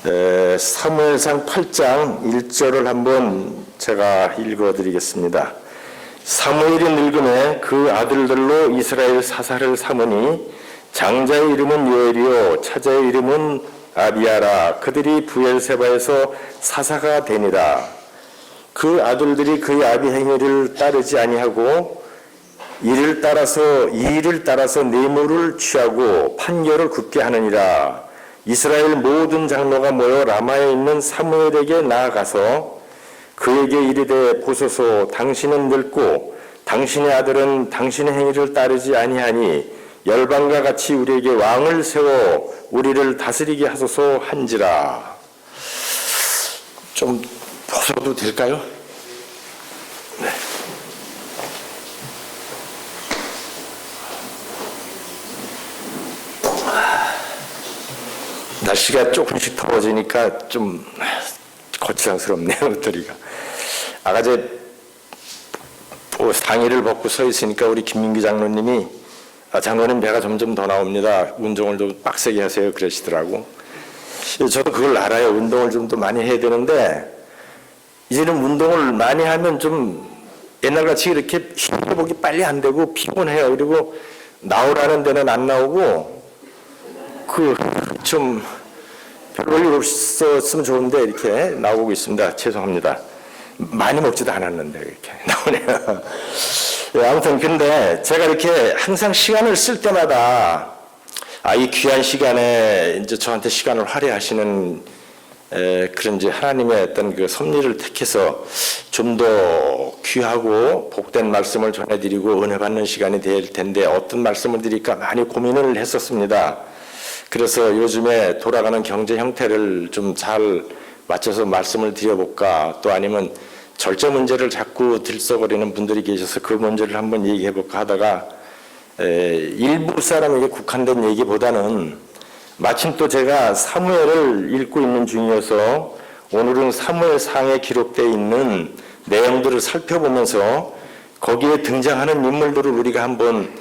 사무엘상 8장 1절을 한번 제가 읽어드리겠습니다. 사무엘이 늙음에 그 아들들로 이스라엘 사사를 삼으니 장자의 이름은 요엘이요 차자의 이름은 아비야라. 그들이 부엘세바에서 사사가 되니라. 그 아들들이 그의 아비 행위를 따르지 아니하고 이 일을 따라서 뇌물을 취하고 판결을 굽게 하느니라. 이스라엘 모든 장로가 모여 라마에 있는 사무엘에게 나아가서 그에게 이르되 보소서, 당신은 늙고 당신의 아들은 당신의 행위를 따르지 아니하니 열방과 같이 우리에게 왕을 세워 우리를 다스리게 하소서 한지라. 좀 벗어도 될까요? 네. 날씨가 조금씩 더워지니까 좀 거추장스럽네요, 옷들이가. 아까 상의를 벗고 서 있으니까 우리 김민기 장로님이 장로님 배가 점점 더 나옵니다. 운동을 좀 빡세게 하세요. 그러시더라고. 저도 그걸 알아요. 운동을 좀 더 많이 해야 되는데 이제는 운동을 많이 하면 좀 옛날같이 이렇게 회복이 빨리 안 되고 피곤해요. 그리고 나오라는 데는 안 나오고 좀 별 볼 없었으면 좋은데 이렇게 나오고 있습니다. 죄송합니다. 많이 먹지도 않았는데 이렇게 나오네요. 아무튼 근데 제가 이렇게 항상 시간을 쓸 때마다 이 귀한 시간에 이제 저한테 시간을 할애하시는 그런 이제 하나님의 어떤 그 섭리를 택해서 좀 더 귀하고 복된 말씀을 전해드리고 은혜 받는 시간이 될 텐데 어떤 말씀을 드릴까 많이 고민을 했었습니다. 그래서 요즘에 돌아가는 경제 형태를 좀 잘 맞춰서 말씀을 드려볼까, 또 아니면 절제 문제를 자꾸 들썩거리는 분들이 계셔서 그 문제를 한번 얘기해볼까 하다가 일부 사람에게 국한된 얘기보다는 마침 또 제가 사무엘을 읽고 있는 중이어서 오늘은 사무엘상에 기록되어 있는 내용들을 살펴보면서 거기에 등장하는 인물들을 우리가 한번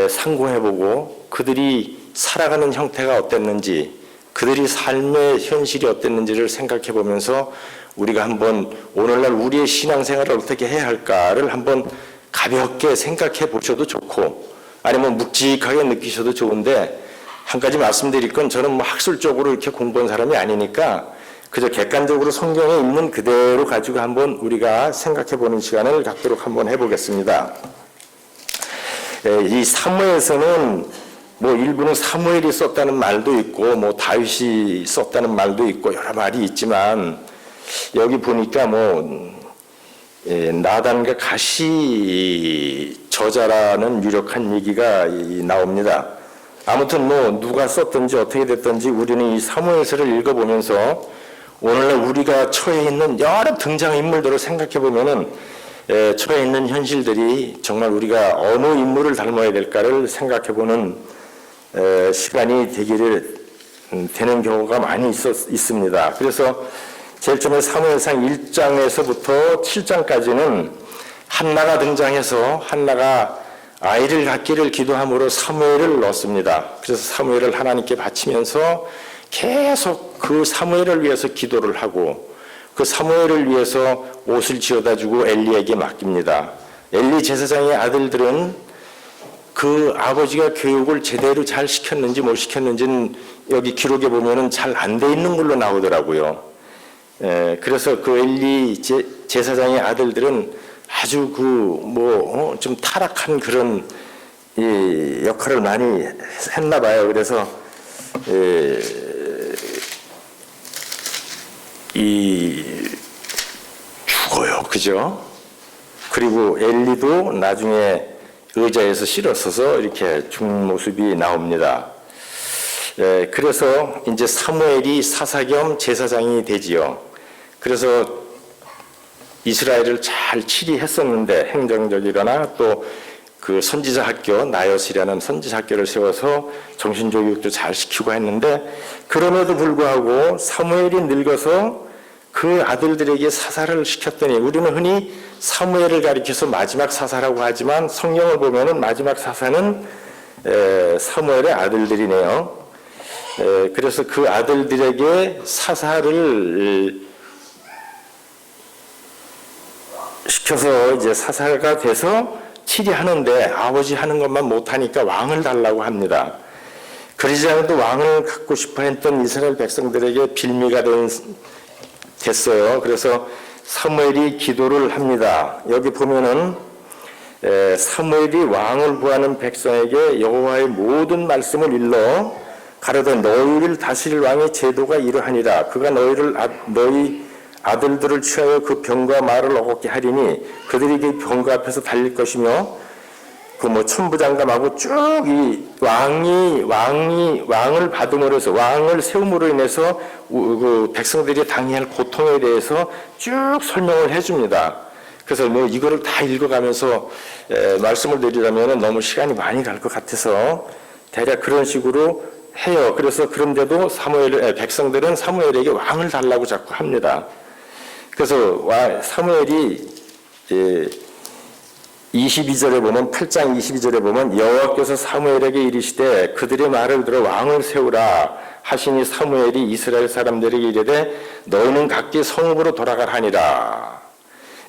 상고해보고 그들이 살아가는 형태가 어땠는지, 그들이 삶의 현실이 어땠는지를 생각해 보면서 우리가 한번 오늘날 우리의 신앙생활을 어떻게 해야 할까를 한번 가볍게 생각해 보셔도 좋고 아니면 묵직하게 느끼셔도 좋은데, 한 가지 말씀드릴 건 저는 뭐 학술적으로 이렇게 공부한 사람이 아니니까 그저 객관적으로 성경에 있는 그대로 가지고 한번 우리가 생각해 보는 시간을 갖도록 한번 해보겠습니다. 이 사무엘서는 뭐 일부는 사무엘이 썼다는 말도 있고 뭐 다윗이 썼다는 말도 있고 여러 말이 있지만 여기 보니까 나단과 가시 저자라는 유력한 얘기가 나옵니다. 아무튼 누가 썼든지 어떻게 됐든지 우리는 이 사무엘서를 읽어보면서 오늘날 우리가 처해 있는 여러 등장인물들을 생각해 보면은 처해 있는 현실들이 정말 우리가 어느 인물을 닮아야 될까를 생각해 보는 시간이 되는 경우가 많이 있습니다. 그래서 제일 처음에 사무엘상 1장에서부터 7장까지는 한나가 등장해서 한나가 아이를 갖기를 기도함으로 사무엘을 넣습니다. 그래서 사무엘을 하나님께 바치면서 계속 그 사무엘을 위해서 기도를 하고 그 사무엘을 위해서 옷을 지어다 주고 엘리에게 맡깁니다. 엘리 제사장의 아들들은 그 아버지가 교육을 제대로 잘 시켰는지 못 시켰는지는 여기 기록에 보면은 잘 안 돼 있는 걸로 나오더라고요. 그래서 그 엘리 제사장의 아들들은 아주 좀 타락한 그런 역할을 많이 했나 봐요. 그래서 죽어요. 그죠? 그리고 엘리도 나중에 의자에서 실어서서 이렇게 죽는 모습이 나옵니다. 그래서 이제 사무엘이 사사 겸 제사장이 되지요. 그래서 이스라엘을 잘 치리했었는데 행정적이거나 또 그 선지자 학교 나엿이라는 선지자 학교를 세워서 정신교육도 잘 시키고 했는데 그럼에도 불구하고 사무엘이 늙어서 그 아들들에게 사사를 시켰더니 우리는 흔히 사무엘을 가리켜서 마지막 사사라고 하지만 성경을 보면은 마지막 사사는 사무엘의 아들들이네요. 그래서 그 아들들에게 사사를 시켜서 이제 사사가 돼서 치리하는데 아버지 하는 것만 못하니까 왕을 달라고 합니다. 그러지 않아도 왕을 갖고 싶어 했던 이스라엘 백성들에게 빌미가 됐어요. 그래서 사무엘이 기도를 합니다. 여기 보면은 사무엘이 왕을 구하는 백성에게 여호와의 모든 말씀을 일러 가로되 너희를 다스릴 왕의 제도가 이러하니라. 그가 너희 아들들을 취하여 그 병과 말을 얻게 하리니 그들이 그 병과 앞에서 달릴 것이며 그 천부장감하고 쭉 이 왕을 받음으로 해서 왕을 세움으로 인해서 그 백성들이 당해야 할 고통에 대해서 쭉 설명을 해줍니다. 그래서 이거를 다 읽어가면서 말씀을 드리려면 너무 시간이 많이 갈 것 같아서 대략 그런 식으로 해요. 그래서 그런데도 백성들은 사무엘에게 왕을 달라고 자꾸 합니다. 그래서 사무엘이 22절에 보면 8장 22절에 보면 여호와께서 사무엘에게 이르시되 그들의 말을 들어 왕을 세우라 하시니 사무엘이 이스라엘 사람들에게 이르되 너희는 각기 성읍으로 돌아가라 하니라.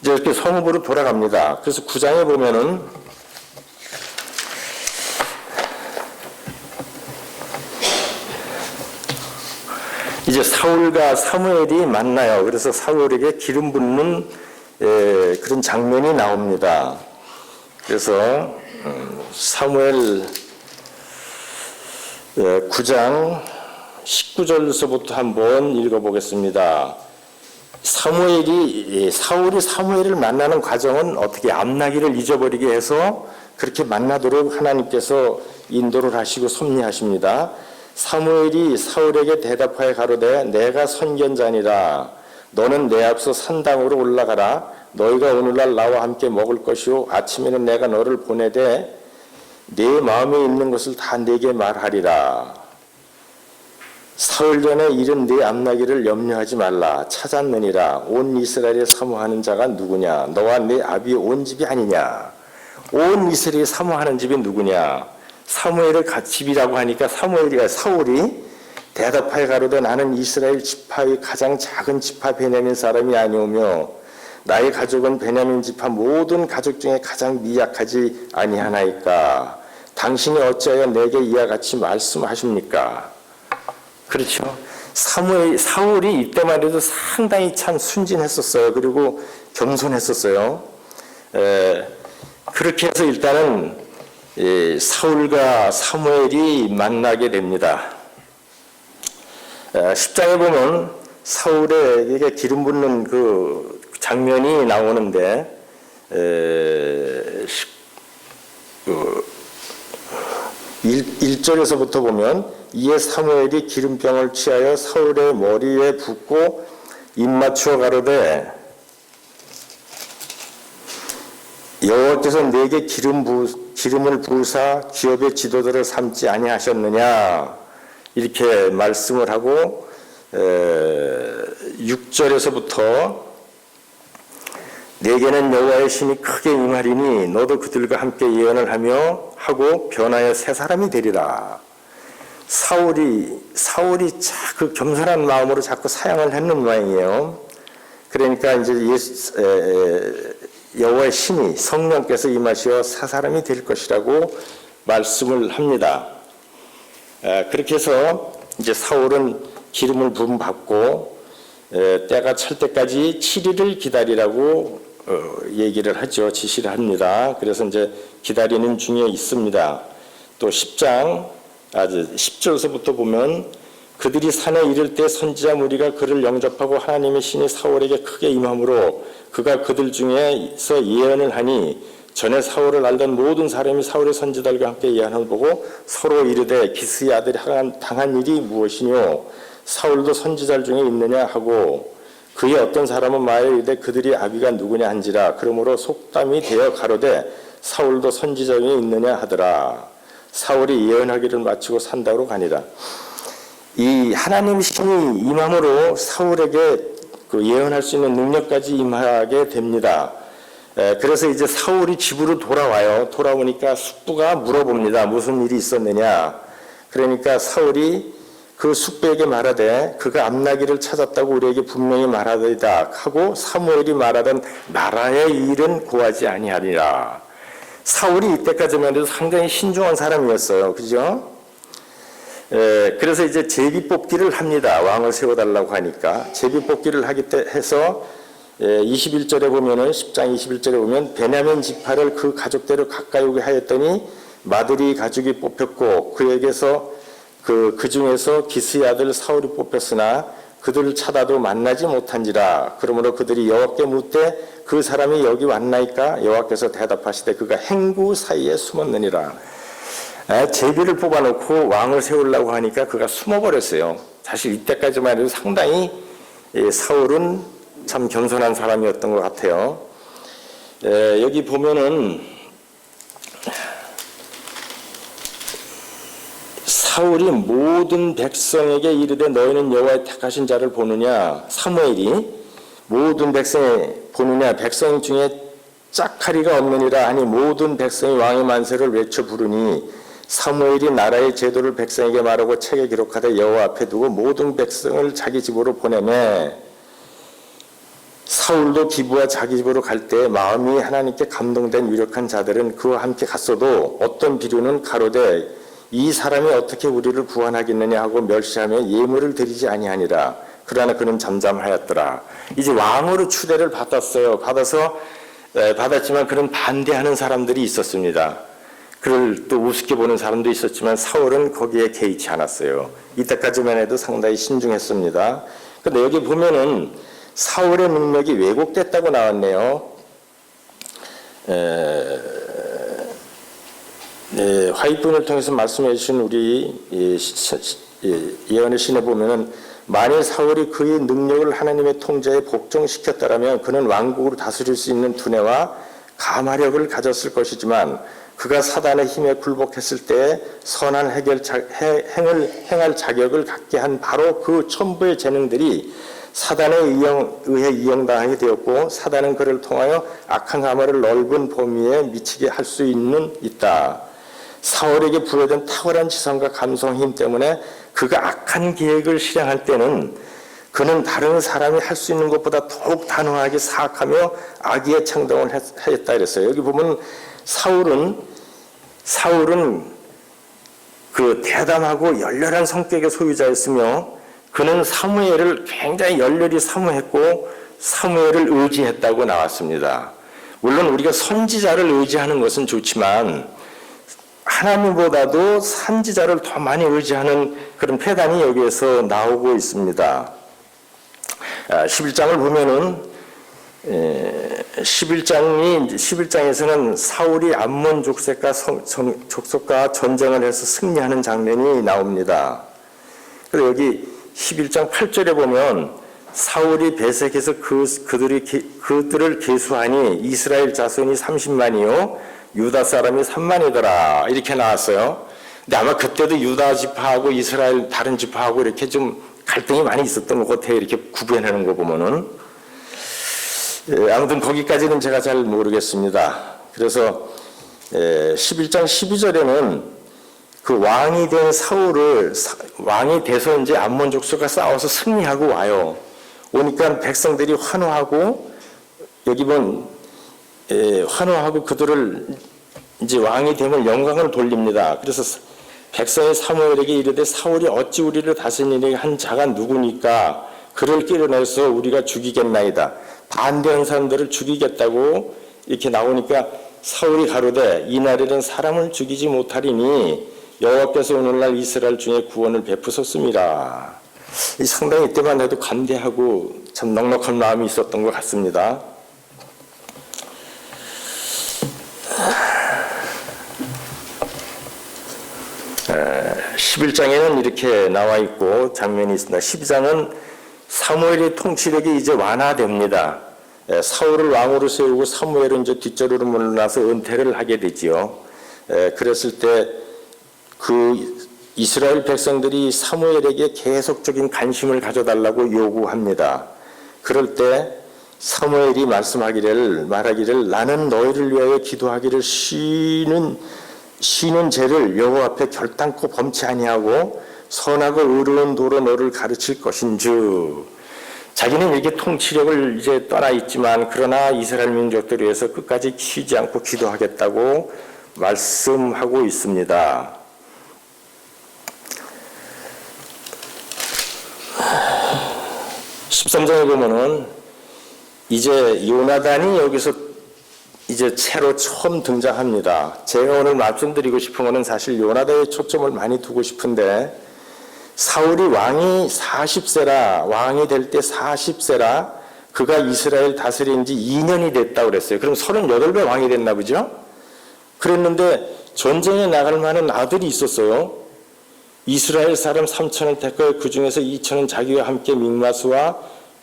이제 이렇게 성읍으로 돌아갑니다. 그래서 9장에 보면은 이제 사울과 사무엘이 만나요. 그래서 사울에게 기름 붓는 그런 장면이 나옵니다. 그래서 사무엘 9장 19절서부터 한번 읽어보겠습니다. 사울이 사무엘을 만나는 과정은 어떻게 암나기를 잊어버리게 해서 그렇게 만나도록 하나님께서 인도를 하시고 섭리하십니다. 사무엘이 사울에게 대답하여 가로되 내가 선견자니라. 너는 내 앞서 산당으로 올라가라. 너희가 오늘날 나와 함께 먹을 것이요 아침에는 내가 너를 보내되 네 마음에 있는 것을 다 네게 말하리라. 사흘 전에 이른 네 암나기를 염려하지 말라. 찾았느니라. 온 이스라엘에 사모하는 자가 누구냐? 너와 네 아비의 온 집이 아니냐? 온 이스라엘이 사모하는 집이 누구냐? 사무엘의 집이라고 하니까 사울이 대답하여 가로되 나는 이스라엘 지파의 가장 작은 지파 베냐민 사람이 아니오며 나의 가족은 베냐민 지파 모든 가족 중에 가장 미약하지 아니하나이까. 당신이 어찌하여 내게 이와 같이 말씀하십니까? 그렇죠. 사울이 이때만 해도 상당히 참 순진했었어요. 그리고 겸손했었어요. 그렇게 해서 일단은 사울과 사무엘이 만나게 됩니다. 10장에 보면 사울에게 기름 붓는 그 장면이 나오는데 1절에서부터 보면 이에 사무엘이 기름병을 취하여 사울의 머리에 붓고 입 맞추어 가로되 여호와께서 내게 기름을 부으사 기업의 지도자를 삼지 아니하셨느냐 이렇게 말씀을 하고 6절에서부터 내게는 여호와의 신이 크게 임하리니 너도 그들과 함께 예언을 하고 변하여 새 사람이 되리라. 사울이 그 겸손한 마음으로 자꾸 사양을 했는 모양이에요. 그러니까 이제 여호와의 신이 성령께서 임하시어 새 사람이 될 것이라고 말씀을 합니다. 그렇게 해서 이제 사울은 기름을 부음 받고 때가 찰 때까지 7일을 기다리라고 얘기를 하죠. 지시를 합니다. 그래서 이제 기다리는 중에 있습니다. 또 10절서부터 보면 그들이 산에 이를 때 선지자 무리가 그를 영접하고 하나님의 신이 사울에게 크게 임함으로 그가 그들 중에서 예언을 하니 전에 사울을 알던 모든 사람이 사울의 선지자들과 함께 예언을 보고 서로 이르되 기스의 아들이 당한 일이 무엇이뇨? 사울도 선지자 중에 있느냐 하고 그의 어떤 사람은 말하여 이르되 그들이 아비가 누구냐 한지라. 그러므로 속담이 되어 가로되 사울도 선지자 중에 있느냐 하더라. 사울이 예언하기를 마치고 산다로 가니라. 이 하나님의 신이 임함으로 사울에게 그 예언할 수 있는 능력까지 임하게 됩니다. 그래서 이제 사울이 집으로 돌아와요. 돌아오니까 숙부가 물어봅니다. 무슨 일이 있었느냐. 그러니까 사울이 그 숙배에게 말하되 그가 암나기를 찾았다고 우리에게 분명히 말하리이다 하고 사무엘이 말하던 나라의 일은 고하지 아니하리라. 사울이 이때까지만 해도 상당히 신중한 사람이었어요. 그죠? 그래서 이제 제비뽑기를 합니다. 왕을 세워달라고 하니까 제비뽑기를 해서 21절에 보면은 10장 21절에 보면 베냐민 지파를 그 가족대로 가까이 오게 하였더니 마드리 가족이 뽑혔고 그에게서 그 중에서 기스의 아들 사울이 뽑혔으나 그들을 찾아도 만나지 못한지라. 그러므로 그들이 여호와께 묻되 그 사람이 여기 왔나이까? 여호와께서 대답하시되 그가 행구 사이에 숨었느니라. 제비를 뽑아놓고 왕을 세우려고 하니까 그가 숨어버렸어요. 사실 이때까지만 해도 상당히 사울은 참 겸손한 사람이었던 것 같아요. 여기 보면은 사울이 모든 백성에게 이르되 너희는 여호와의 택하신 자를 보느냐. 사무엘이 모든 백성이 보느냐. 백성 중에 짝하리가 없느니라 하니 모든 백성이 왕의 만세를 외쳐 부르니 사무엘이 나라의 제도를 백성에게 말하고 책에 기록하되 여호와 앞에 두고 모든 백성을 자기 집으로 보내매 사울도 기브와 자기 집으로 갈 때 마음이 하나님께 감동된 유력한 자들은 그와 함께 갔어도 어떤 비류는 가로되 이 사람이 어떻게 우리를 구원하겠느냐 하고 멸시하며 예물을 드리지 아니하니라. 그러나 그는 잠잠하였더라. 이제 왕으로 추대를 받았어요. 받았지만 그는 반대하는 사람들이 있었습니다. 그를 또 우습게 보는 사람도 있었지만 사울은 거기에 개의치 않았어요. 이때까지만 해도 상당히 신중했습니다. 근데 여기 보면은 사울의 능력이 왜곡됐다고 나왔네요. 화이트본을 통해서 말씀해 주신 우리 예언의 신에 보면은 만일 사울이 그의 능력을 하나님의 통제에 복종시켰다라면 그는 왕국을 다스릴 수 있는 두뇌와 가마력을 가졌을 것이지만 그가 사단의 힘에 굴복했을 때 선한 행을 행할 자격을 갖게 한 바로 그 첨부의 재능들이 사단에 의해 이용당하게 되었고 사단은 그를 통하여 악한 가마를 넓은 범위에 미치게 할 수 있다. 사울에게 부여된 탁월한 지성과 감성 힘 때문에 그가 악한 계획을 실행할 때는 그는 다른 사람이 할 수 있는 것보다 더욱 단호하게 사악하며 악의의 창동을 했다 그랬어요. 여기 보면 사울은 그 대담하고 열렬한 성격의 소유자였으며 그는 사무엘을 굉장히 열렬히 사모했고 사무엘을 의지했다고 나왔습니다. 물론 우리가 선지자를 의지하는 것은 좋지만 하나님보다도 선지자를 더 많이 의지하는 그런 패단이 여기에서 나오고 있습니다. 11장을 보면은 11장에서는 사울이 암몬 족속과 전쟁을 해서 승리하는 장면이 나옵니다. 그리고 여기 11장 8절에 보면 사울이 베색에서 그들을 계수하니 이스라엘 자손이 30만이요 유다 사람이 3만이더라 이렇게 나왔어요. 근데 아마 그때도 유다 지파하고 이스라엘 다른 지파하고 이렇게 좀 갈등이 많이 있었던 것 같아요. 이렇게 구분하는 거 보면은. 아무튼 거기까지는 제가 잘 모르겠습니다. 그래서 11장 12절에는 그 왕이 된 사울을 왕이 돼서 이제 암몬 족속과 싸워서 승리하고 와요. 오니까 백성들이 환호하고 여기 보면 환호하고 그들을 이제 왕이 됨을 영광을 돌립니다. 그래서 백성의 사무엘에게 이르되 사울이 어찌 우리를 다스리니 한 자가 누구니까 그를 끌어내서 우리가 죽이겠나이다. 반대한 사람들을 죽이겠다고 이렇게 나오니까 사울이 가로되 이날에는 사람을 죽이지 못하리니 여호와께서 오늘날 이스라엘 중에 구원을 베푸셨습니다. 상당히 이때만 해도 간대하고 참 넉넉한 마음이 있었던 것 같습니다. 11장에는 이렇게 나와 있고 장면이 있습니다. 12장은 사무엘의 통치력이 이제 완화됩니다. 사울을 왕으로 세우고 사무엘은 이제 뒷전으로 물러나서 은퇴를 하게 되지요. 그랬을 때 그 이스라엘 백성들이 사무엘에게 계속적인 관심을 가져달라고 요구합니다. 그럴 때 사무엘이 말하기를 나는 너희를 위하여 기도하기를 쉬는 죄를 여호와 앞에 결단코 범치 아니하고 선하고 의로운 도로 너를 가르칠 것인즉. 자기는 이렇게 통치력을 이제 떠나 있지만 그러나 이스라엘 민족들을 위해서 끝까지 쉬지 않고 기도하겠다고 말씀하고 있습니다. 13장에 보면은 이제 요나단이 여기서 이제 새로 처음 등장합니다. 제가 오늘 말씀드리고 싶은 것은 사실 요나단에 초점을 많이 두고 싶은데 사울이 왕이 40세라 왕이 될 때 40세라 그가 이스라엘 다스린 지 2년이 됐다고 그랬어요. 그럼 38배 왕이 됐나 보죠? 그랬는데 전쟁에 나갈 만한 아들이 있었어요. 이스라엘 사람 3,000을 택하여 그 중에서 2,000은 자기와 함께 믹마스와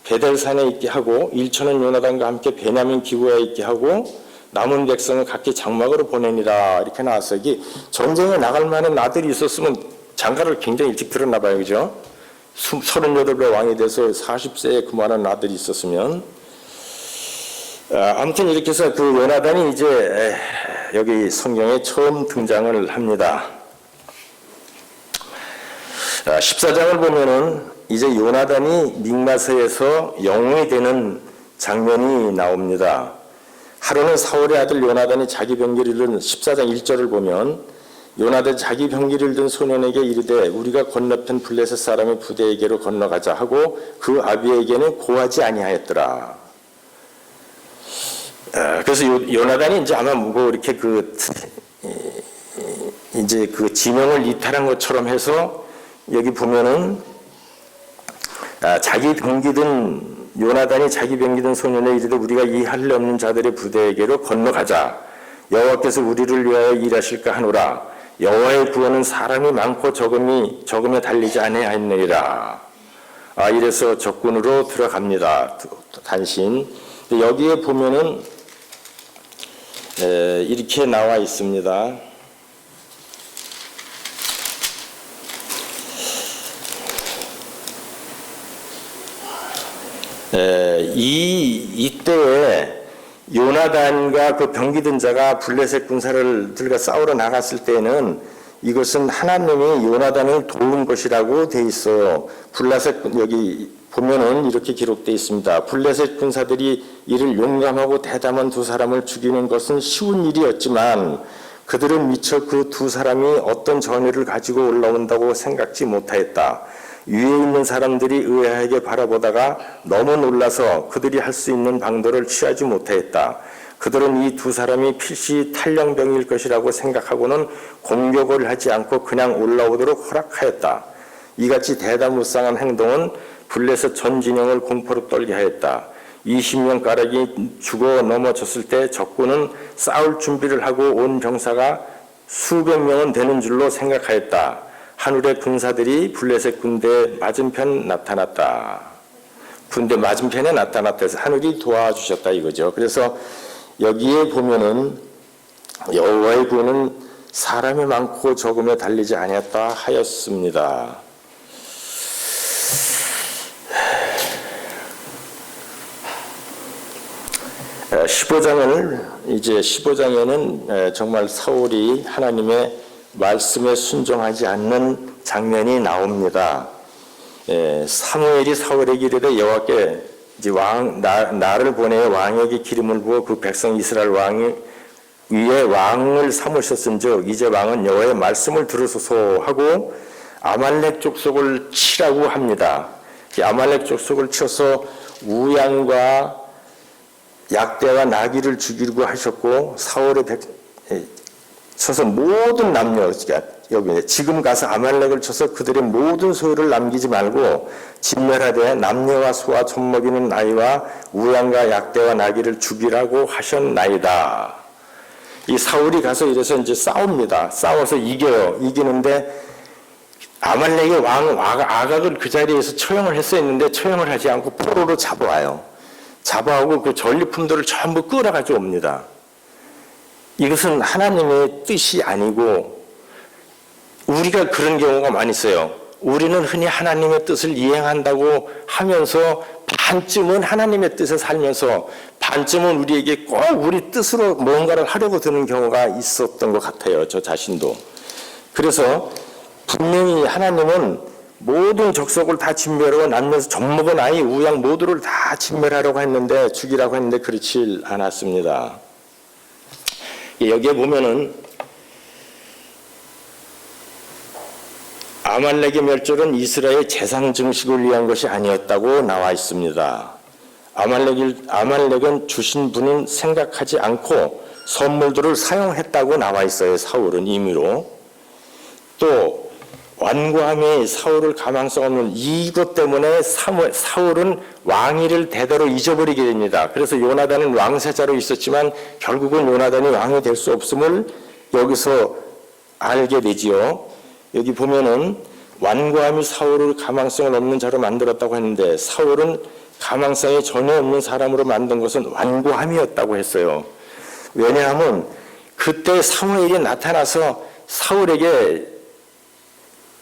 베델산에 있게 하고 1,000은 요나단과 함께 베냐민 기브야에 있게 하고 남은 백성을 각기 장막으로 보내니라 이렇게 나왔어요. 이게 전쟁에 나갈 만한 아들이 있었으면 장가를 굉장히 일찍 들었나 봐요. 그죠? 38배 왕이 돼서 40세에 그만한 아들이 있었으면 아무튼 이렇게 해서 그 요나단이 이제 여기 성경에 처음 등장을 합니다. 14장을 보면은 이제 요나단이 믹마스에서 영웅이 되는 장면이 나옵니다. 하루는 사울의 아들 요나단이 자기 병기를 든 14장 1절을 보면 요나단이 자기 병기를 든 소년에게 이르되 우리가 건너편 블레셋 사람의 부대에게로 건너가자 하고 그 아비에게는 고하지 아니하였더라. 그래서 요나단이 이제 아마 뭐 이렇게 이제 그 지명을 이탈한 것처럼 해서 여기 보면은 자기 병기든 요나단이 자기 병기든 소년에 이르되 우리가 이 할례 없는 자들의 부대에게로 건너가자. 여호와께서 우리를 위하여 일하실까 하노라. 여호와의 구원은 사람이 많고 적음에 달리지 아니하였느니라. 이래서 적군으로 들어갑니다. 단신. 여기에 보면은 이렇게 나와 있습니다. 이때에 요나단과 그 병기든 자가 블레셋 군사들과 싸우러 나갔을 때는 이것은 하나님이 요나단을 도운 것이라고 돼 있어요. 블레셋 여기 보면은 이렇게 기록되어 있습니다. 블레셋 군사들이 이를 용감하고 대담한 두 사람을 죽이는 것은 쉬운 일이었지만 그들은 미처 그 두 사람이 어떤 전의를 가지고 올라온다고 생각지 못하였다. 위에 있는 사람들이 의아하게 바라보다가 너무 놀라서 그들이 할 수 있는 방도를 취하지 못하였다. 그들은 이 두 사람이 필시 탈령병일 것이라고 생각하고는 공격을 하지 않고 그냥 올라오도록 허락하였다. 이같이 대담무쌍한 행동은 블레셋 전 진영을 공포로 떨게 하였다. 20명가량이 죽어 넘어졌을 때 적군은 싸울 준비를 하고 온 병사가 수백 명은 되는 줄로 생각하였다. 하늘의 군사들이 블레셋 군대 맞은편 나타났다. 군대 맞은편에 나타났다 해서 하늘이 도와주셨다 이거죠. 그래서 여기에 보면은 여호와의 구원은 사람이 많고 적음에 달리지 아니었다 하였습니다. 이제 15장에는 정말 사울이 하나님의 말씀에 순종하지 않는 장면이 나옵니다. 사무엘이 사울에게 이르되 여호와께 이제 나를 보내 왕에게 기름을 부어 그 백성 이스라엘 왕 위에 왕을 삼으셨은즉 이제 왕은 여호와의 말씀을 들으소서 하고 아말렉 족속을 치라고 합니다. 이 아말렉 족속을 쳐서 우양과 약대와 나귀를 죽이려고 하셨고 사울의 쳐서 모든 남녀 여기 지금 가서 아말렉을 쳐서 그들의 모든 소유를 남기지 말고 진멸하되 남녀와 소와 젖 먹이는 아이와 우양과 약대와 나귀를 죽이라고 하셨나이다. 이 사울이 가서 이래서 이제 싸웁니다. 싸워서 이겨요. 이기는데 아말렉의 왕 아각을 그 자리에서 처형을 했어야 했는데 처형을 하지 않고 포로로 잡아와요. 잡아오고 그 전리품들을 전부 끌어가지고 옵니다. 이것은 하나님의 뜻이 아니고 우리가 그런 경우가 많이 있어요. 우리는 흔히 하나님의 뜻을 이행한다고 하면서 반쯤은 하나님의 뜻에 살면서 반쯤은 우리에게 꼭 우리 뜻으로 뭔가를 하려고 드는 경우가 있었던 것 같아요. 저 자신도. 그래서 분명히 하나님은 모든 적속을 다 진멸하고 남녀 젖먹은 아이 우양 모두를 다 진멸하려고 했는데, 죽이라고 했는데 그렇지 않았습니다. 여기에 보면은 아말렉의 멸절은 이스라엘 재상 증식을 위한 것이 아니었다고 나와 있습니다. 아말렉은 주신 분은 생각하지 않고 선물들을 사용했다고 나와 있어요. 사울은 임의로. 또 완고함이 사울을 가망성 없는 이것 때문에 사울은 왕위를 대대로 잊어버리게 됩니다. 그래서 요나단은 왕세자로 있었지만 결국은 요나단이 왕이 될 수 없음을 여기서 알게 되지요. 여기 보면은 완고함이 사울을 가망성을 없는 자로 만들었다고 했는데, 사울은 가망성이 전혀 없는 사람으로 만든 것은 완고함이었다고 했어요. 왜냐하면 그때 사무엘이 나타나서 사울에게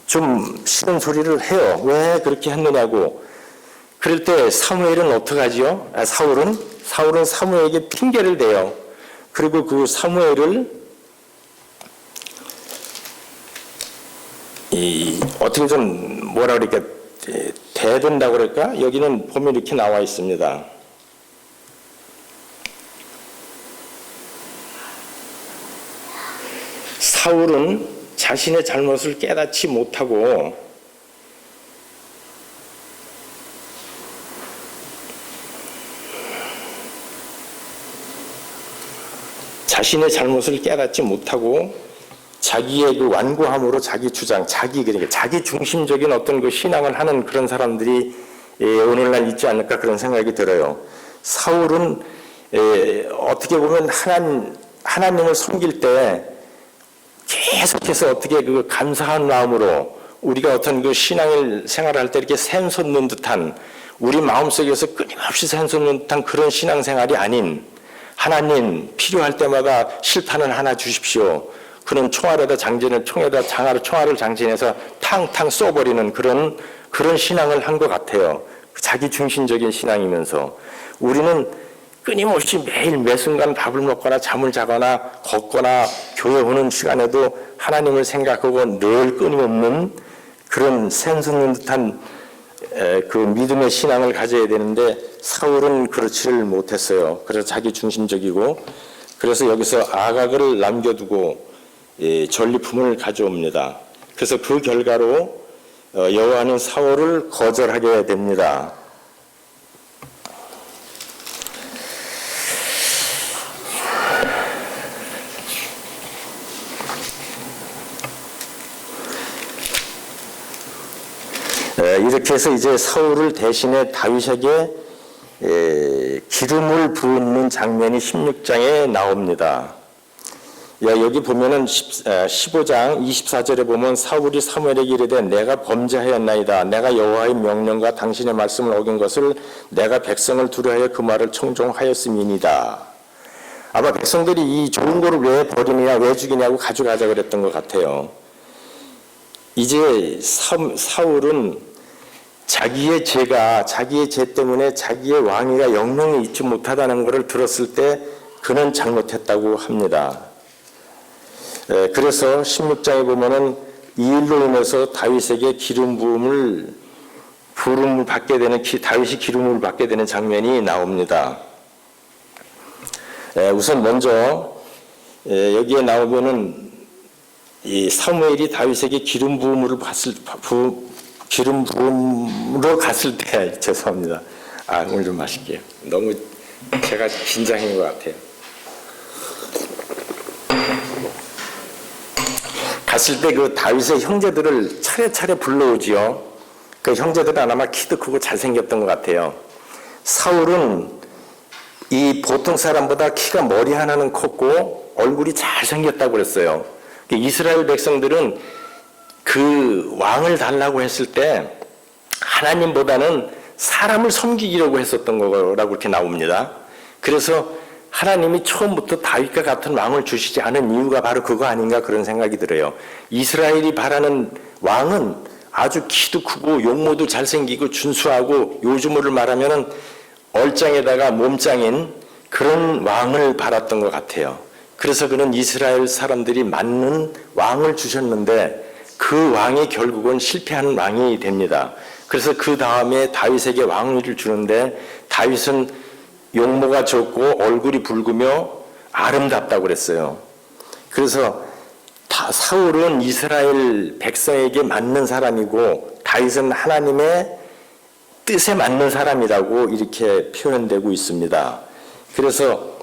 좀 싫은 소리를 해요. 왜 그렇게 했느냐고. 그럴 때 사무엘은 어떡하지요? 사울은 사무엘에게 핑계를 대요. 그리고 그 사무엘을 어떻게 좀 뭐라 그럴까, 대든다고 그럴까? 여기는 보면 이렇게 나와 있습니다. 사울은 자신의 잘못을 깨닫지 못하고 자기의 그 완고함으로 자기 주장, 그러니까 자기 중심적인 어떤 그 신앙을 하는 그런 사람들이 오늘날 있지 않을까 그런 생각이 들어요. 사울은 어떻게 보면 하나님을 섬길 때 계속해서 어떻게 그 감사한 마음으로 우리가 어떤 그 신앙을 생활할 때 이렇게 샘솟는 듯한, 우리 마음속에서 끊임없이 샘솟는 듯한 그런 신앙생활이 아닌, 하나님 필요할 때마다 실탄을 하나 주십시오. 그런 총알을 장전해서 탕탕 쏘버리는 그런 신앙을 한 것 같아요. 자기 중심적인 신앙이면서 우리는 끊임없이 매일 매 순간 밥을 먹거나 잠을 자거나 걷거나 교회 오는 시간에도 하나님을 생각하고 늘 끊임없는 그런 샘솟는 듯한 그 믿음의 신앙을 가져야 되는데, 사울은 그렇지를 못했어요. 그래서 자기 중심적이고, 그래서 여기서 아각을 남겨두고 전리품을 가져옵니다. 그래서 그 결과로 여호와는 사울을 거절하게 됩니다. 이렇게 해서 이제 사울을 대신해 다윗에게 기름을 부은 장면이 16장에 나옵니다. 여기 보면은 15장 24절에 보면 사울이 사무엘에게 이르되 내가 범죄하였나이다. 내가 여호와의 명령과 당신의 말씀을 어긴 것을 내가 백성을 두려하여 그 말을 청종하였음이니이다. 아마 백성들이 이 좋은 거를 왜 버리느냐, 왜 죽이냐고 가져가자 그랬던 것 같아요. 이제 사울은 자기의 죄 때문에 자기의 왕위가 영영히 있지 못하다는 것을 들었을 때 그는 잘못했다고 합니다. 그래서 16장에 보면은 이 일로 인해서 다윗에게 다윗이 기름을 받게 되는 장면이 나옵니다. 우선 먼저 여기에 나오면은 이 사무엘이 다윗에게 기름 부음으로 갔을 때 죄송합니다. 오늘 좀 마실게요. 너무 제가 긴장한 것 같아요. 갔을 때 그 다윗의 형제들을 차례차례 불러오지요. 그 형제들은 아마 키도 크고 잘생겼던 것 같아요. 사울은 이 보통 사람보다 키가 머리 하나는 컸고 얼굴이 잘생겼다고 그랬어요. 이스라엘 백성들은 그 왕을 달라고 했을 때 하나님보다는 사람을 섬기려고 했었던 거라고 이렇게 나옵니다. 그래서 하나님이 처음부터 다윗과 같은 왕을 주시지 않은 이유가 바로 그거 아닌가 그런 생각이 들어요. 이스라엘이 바라는 왕은 아주 키도 크고 용모도 잘생기고 준수하고 요즘으로 말하면 얼짱에다가 몸짱인 그런 왕을 바랐던 것 같아요. 그래서 그는 이스라엘 사람들이 맞는 왕을 주셨는데 그 왕이 결국은 실패하는 왕이 됩니다. 그래서 그 다음에 다윗에게 왕위를 주는데 다윗은 용모가 적고 얼굴이 붉으며 아름답다고 그랬어요. 그래서 사울은 이스라엘 백성에게 맞는 사람이고 다윗은 하나님의 뜻에 맞는 사람이라고 이렇게 표현되고 있습니다. 그래서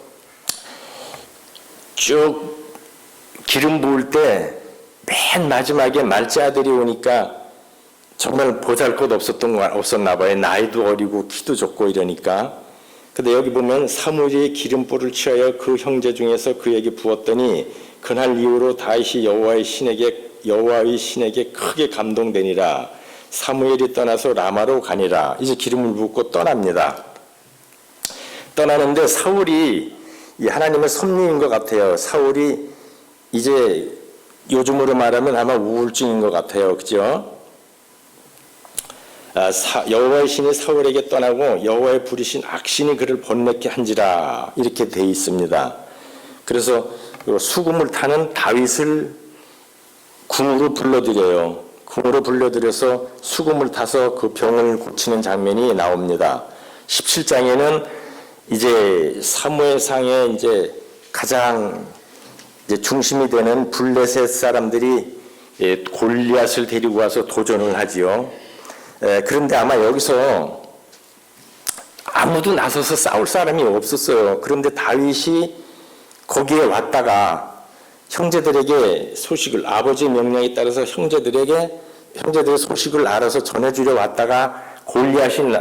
쭉 기름 부을 때 맨 마지막에 말째 아들이 오니까 정말 보잘것없었나 봐요. 나이도 어리고 키도 적고 이러니까. 근데 여기 보면 사무엘이 기름불을 취하여 그 형제 중에서 그에게 부었더니 그날 이후로 다윗이 여호와의 신에게 크게 감동되니라. 사무엘이 떠나서 라마로 가니라. 이제 기름을 붓고 떠납니다. 떠나는데 사울이 하나님의 섭리인 것 같아요. 사울이 이제 요즘으로 말하면 아마 우울증인 것 같아요. 그죠? 여호와의 신이 사울에게 떠나고 여호와의 부리신 악신이 그를 번뇌케 한지라 이렇게 돼 있습니다. 그래서 수금을 타는 다윗을 궁으로 불러들여요. 궁으로 불러들여서 수금을 타서 그 병을 고치는 장면이 나옵니다. 17장에는 이제 사무엘상의 이제 가장 이제 중심이 되는 블레셋 사람들이 골리앗을 데리고 와서 도전을 하지요. 그런데 아마 여기서 아무도 나서서 싸울 사람이 없었어요. 그런데 다윗이 거기에 왔다가 형제들에게 소식을, 아버지의 명령에 따라서 형제들의 소식을 알아서 전해주려 왔다가 골리앗이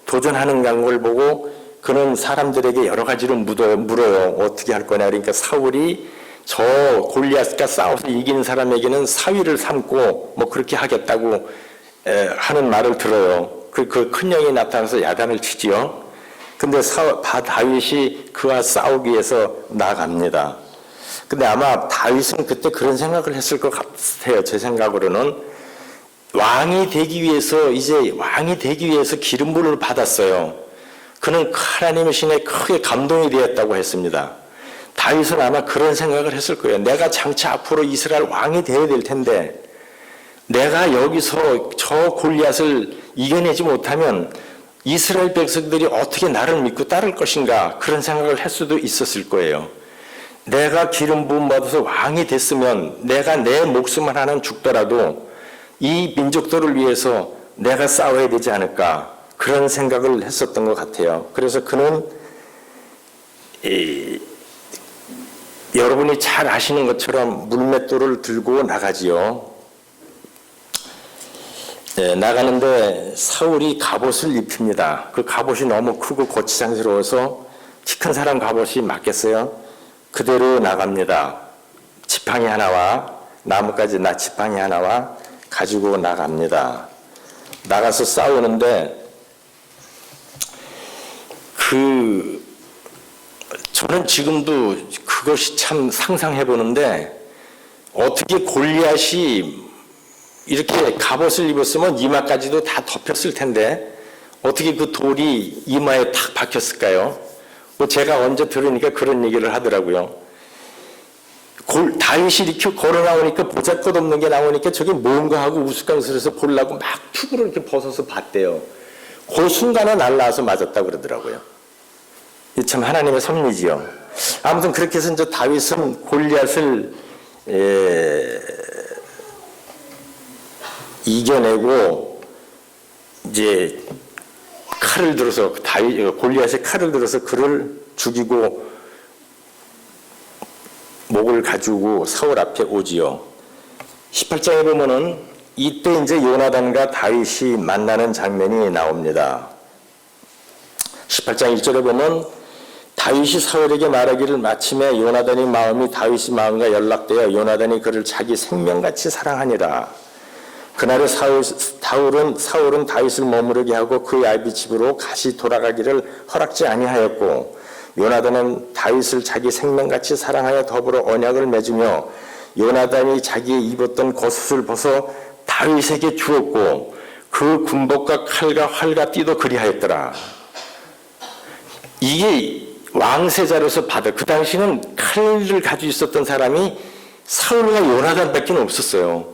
도전하는 걸 보고 그는 사람들에게 여러 가지로 물어요. 어떻게 할 거냐. 그러니까 사울이 저 골리앗과 싸워서 이기는 사람에게는 사위를 삼고 뭐 그렇게 하겠다고 하는 말을 들어요. 그 큰 영이 나타나서 야단을 치지요. 근데 다윗이 그와 싸우기 위해서 나갑니다. 근데 아마 다윗은 그때 그런 생각을 했을 것 같아요. 제 생각으로는 왕이 되기 위해서 기름부를 받았어요. 그는 하나님의 신에 크게 감동이 되었다고 했습니다. 다윗은 아마 그런 생각을 했을 거예요. 내가 장차 앞으로 이스라엘 왕이 되어야 될 텐데 내가 여기서 저 골리앗을 이겨내지 못하면 이스라엘 백성들이 어떻게 나를 믿고 따를 것인가, 그런 생각을 할 수도 있었을 거예요. 내가 기름 부음 받아서 왕이 됐으면 내가 내 목숨을 하나 죽더라도 이 민족들을 위해서 내가 싸워야 되지 않을까, 그런 생각을 했었던 것 같아요. 그래서 그는 여러분이 잘 아시는 것처럼 물맷돌을 들고 나가지요. 나가는데 사울이 갑옷을 입힙니다. 그 갑옷이 너무 크고 거치장스러워서 키 큰 사람 갑옷이 맞겠어요? 그대로 나갑니다. 지팡이 하나와 나뭇가지 지팡이 하나와 가지고 나갑니다. 나가서 싸우는데 저는 지금도 그것이 참 상상해 보는데, 어떻게 골리앗이 이렇게 갑옷을 입었으면 이마까지도 다 덮였을 텐데 어떻게 그 돌이 이마에 탁 박혔을까요? 제가 언제 들으니까 그런 얘기를 하더라고요. 다윗이 이렇게 걸어 나오니까 보잘것없는 게 나오니까 저게 뭔가 하고 우스꽝스러워서 보려고 막 툭으로 이렇게 벗어서 봤대요. 그 순간에 날라와서 맞았다고 그러더라고요. 이 참 하나님의 섭리지요. 아무튼 그렇게 해서 이제 다윗은 골리앗을 이겨내고 이제 칼을 들어서 골리앗의 칼을 들어서 그를 죽이고 목을 가지고 사울 앞에 오지요. 18장에 보면은 이때 이제 요나단과 다윗이 만나는 장면이 나옵니다. 18장 1절에 보면 다윗이 사울에게 말하기를 마침에 요나단의 마음이 다윗의 마음과 연락되어 요나단이 그를 자기 생명같이 사랑하니라. 그날에 사울은 다윗을 머무르게 하고 그의 아비 집으로 다시 돌아가기를 허락지 아니하였고, 요나단은 다윗을 자기 생명같이 사랑하여 더불어 언약을 맺으며 요나단이 자기의 입었던 겉옷을 벗어 다윗에게 주었고 그 군복과 칼과 활과 띠도 그리하였더라. 이게 왕세자로서 그 당시는 칼을 가지고 있었던 사람이 사울과 요나단밖에 없었어요.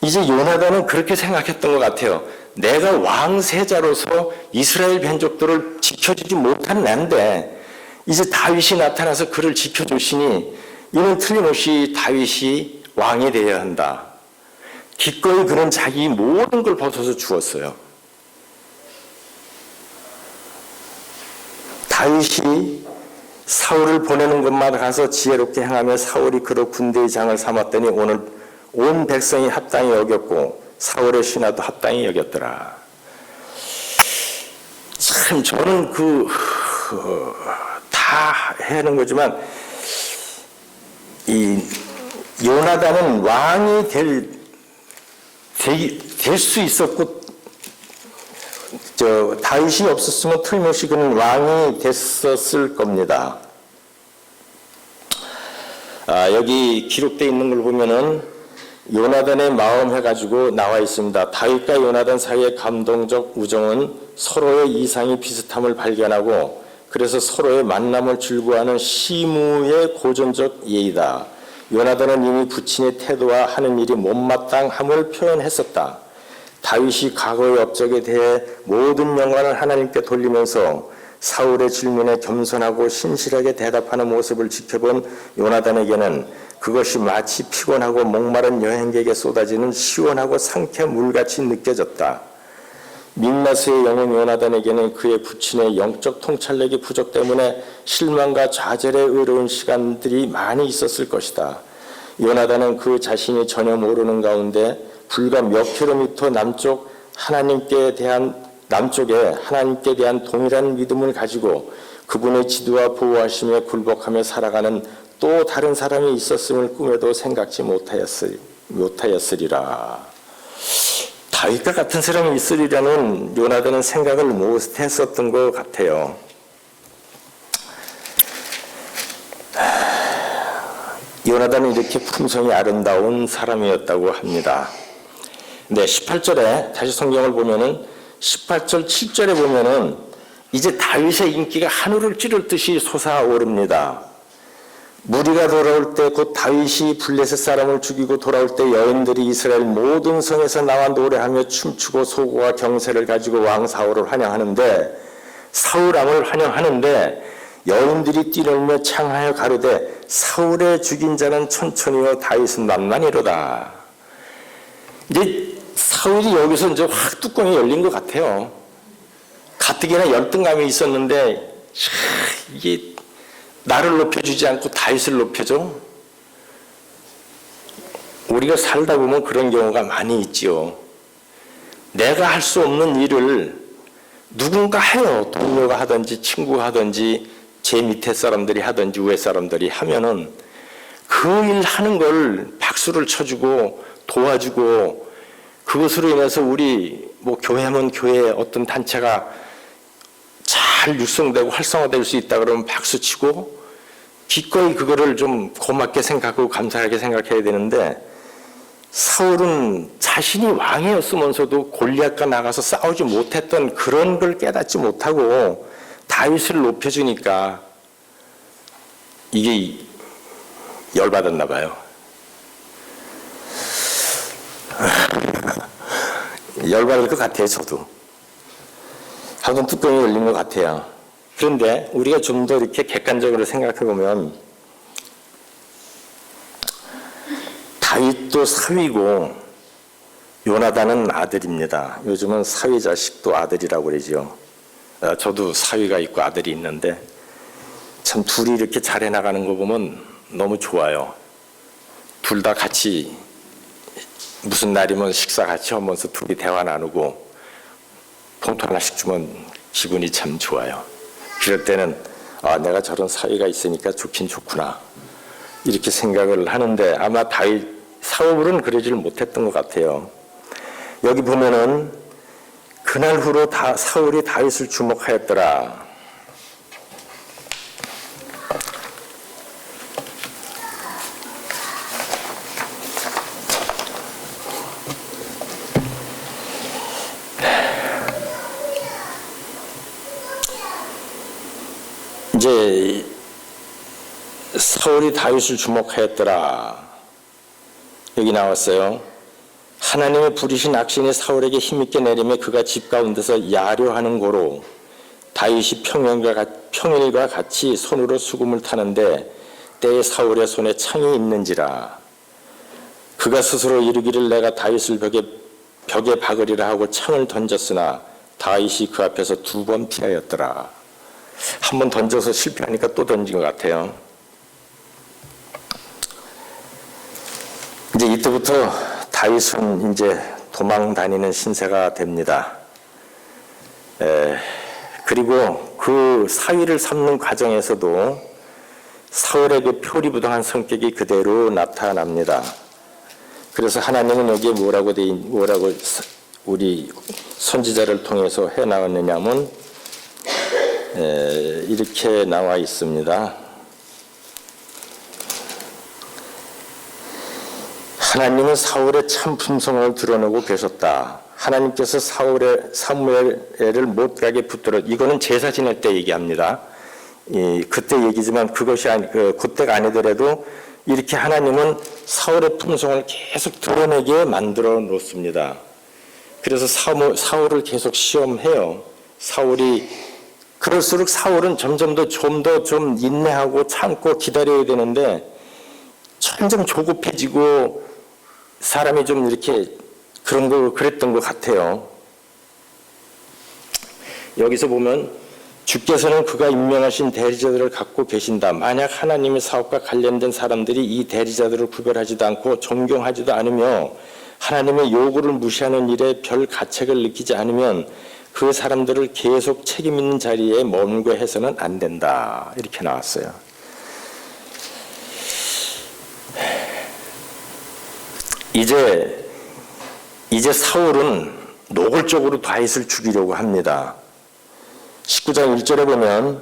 이제 요나단은 그렇게 생각했던 것 같아요. 내가 왕세자로서 이스라엘 민족들을 지켜주지 못한 난데 이제 다윗이 나타나서 그를 지켜주시니 이는 틀림없이 다윗이 왕이 되어야 한다. 기꺼이 그는 자기 모든 걸 벗어서 주었어요. 다윗이 사울을 보내는 곳마다 가서 지혜롭게 행하며 사울이 그로 군대의 장을 삼았더니 오늘 온 백성이 합당히 여겼고 사울의 신하도 합당히 여겼더라. 참 저는 다 해는 거지만 이 요나단은 왕이 될 수 있었고 다윗이 없었으면 틀림없이 그는 왕이 됐었을 겁니다. 여기 기록되어 있는 걸 보면은 요나단의 마음 해가지고 나와 있습니다. 다윗과 요나단 사이의 감동적 우정은 서로의 이상이 비슷함을 발견하고 그래서 서로의 만남을 즐거워하는 시무의 고전적 예의다. 요나단은 이미 부친의 태도와 하는 일이 못마땅함을 표현했었다. 다윗이 과거의 업적에 대해 모든 영광을 하나님께 돌리면서 사울의 질문에 겸손하고 신실하게 대답하는 모습을 지켜본 요나단에게는 그것이 마치 피곤하고 목마른 여행객에 쏟아지는 시원하고 상쾌한 물같이 느껴졌다. 민나스의 영혼 요나단에게는 그의 부친의 영적 통찰력이 부족 때문에 실망과 좌절에 어려운 시간들이 많이 있었을 것이다. 요나단은 그 자신이 전혀 모르는 가운데 불과 몇 킬로미터 남쪽에 하나님께 대한 동일한 믿음을 가지고 그분의 지도와 보호하심에 굴복하며 살아가는 또 다른 사람이 있었음을 꿈에도 생각지 못하였으리라. 다윗과 같은 사람이 있으리라는 요나단은 생각을 못했었던 것 같아요. 요나단은 이렇게 품성이 아름다운 사람이었다고 합니다. 네, 18절에 다시 성경을 보면은 18절 7절에 보면은 이제 다윗의 인기가 하늘을 찌를 듯이 솟아오릅니다. 무리가 돌아올 때 곧 다윗이 블레셋 사람을 죽이고 돌아올 때 여인들이 이스라엘 모든 성에서 나와 노래하며 춤추고 소고와 경세를 가지고 왕 사울을 환영하는데 사울 왕을 환영하는데 여인들이 뛰놀며 창하여 가로되 사울의 죽인 자는 천천히요 다윗은 만만이로다. 이제 사울이 여기서 이제 확 뚜껑이 열린 것 같아요. 가뜩이나 열등감이 있었는데 이게 나를 높여주지 않고 다윗을 높여줘? 우리가 살다 보면 그런 경우가 많이 있지요. 내가 할 수 없는 일을 누군가 해요. 동료가 하든지 친구가 하든지 제 밑에 사람들이 하든지 위에 사람들이 하면은 그 일 하는 걸 박수를 쳐주고 도와주고 그것으로 인해서 우리 교회면 교회 어떤 단체가 잘 육성되고 활성화될 수 있다 그러면 박수치고 기꺼이 그거를 좀 고맙게 생각하고 감사하게 생각해야 되는데 사울은 자신이 왕이었으면서도 골리앗과 나가서 싸우지 못했던 그런 걸 깨닫지 못하고 다윗을 높여주니까 이게 열받았나 봐요. 열받을 것 같아요. 저도. 한번 뚜껑이 열린 것 같아요. 그런데 우리가 좀 더 이렇게 객관적으로 생각해 보면 다윗도 사위고 요나단은 아들입니다. 요즘은 사위 자식도 아들이라고 그러죠. 저도 사위가 있고 아들이 있는데 참 둘이 이렇게 잘해 나가는 거 보면 너무 좋아요. 둘 다 같이 무슨 날이면 식사 같이 하면서 둘이 대화 나누고 봉투 하나씩 주면 기분이 참 좋아요. 그럴 때는 내가 저런 사위가 있으니까 좋긴 좋구나 이렇게 생각을 하는데 아마 사울은 그러지를 못했던 것 같아요. 여기 보면은 그날 후로 사울이 다윗을 주목하였더라. 이제 사울이 다윗을 주목하였더라. 여기 나왔어요. 하나님의 부리신 악신이 사울에게 힘있게 내리며 그가 집 가운데서 야려하는 고로 다윗이 평일과 같이 손으로 수금을 타는데 때에 사울의 손에 창이 있는지라. 그가 스스로 이르기를 내가 다윗을 벽에 박으리라 하고 창을 던졌으나 다윗이 그 앞에서 2번 피하였더라. 한 번 던져서 실패하니까 또 던진 것 같아요. 이제 이때부터 다윗은 이제 도망 다니는 신세가 됩니다. 그리고 그 사위를 삼는 과정에서도 사울의 그 표리부동한 성격이 그대로 나타납니다. 그래서 하나님은 여기에 뭐라고 우리 선지자를 통해서 해 나왔느냐면 이렇게 나와 있습니다. 하나님은 사울의 참 품성을 드러내고 계셨다. 하나님께서 사무엘을 못 가게 붙들어, 이거는 제사 지낼 때 얘기합니다. 그때 얘기지만 그것이 그때가 아니더라도 이렇게 하나님은 사울의 품성을 계속 드러내게 만들어 놓습니다. 그래서 사울을 계속 시험해요. 그럴수록 사울은 점점 더 좀 인내하고 참고 기다려야 되는데 점점 조급해지고 사람이 좀 이렇게 그랬던 것 같아요. 여기서 보면 주께서는 그가 임명하신 대리자들을 갖고 계신다. 만약 하나님의 사업과 관련된 사람들이 이 대리자들을 구별하지도 않고 존경하지도 않으며 하나님의 요구를 무시하는 일에 별 가책을 느끼지 않으면 그 사람들을 계속 책임 있는 자리에 머물게 해서는 안 된다. 이렇게 나왔어요. 이제 사울은 노골적으로 다윗을 죽이려고 합니다. 19장 1절에 보면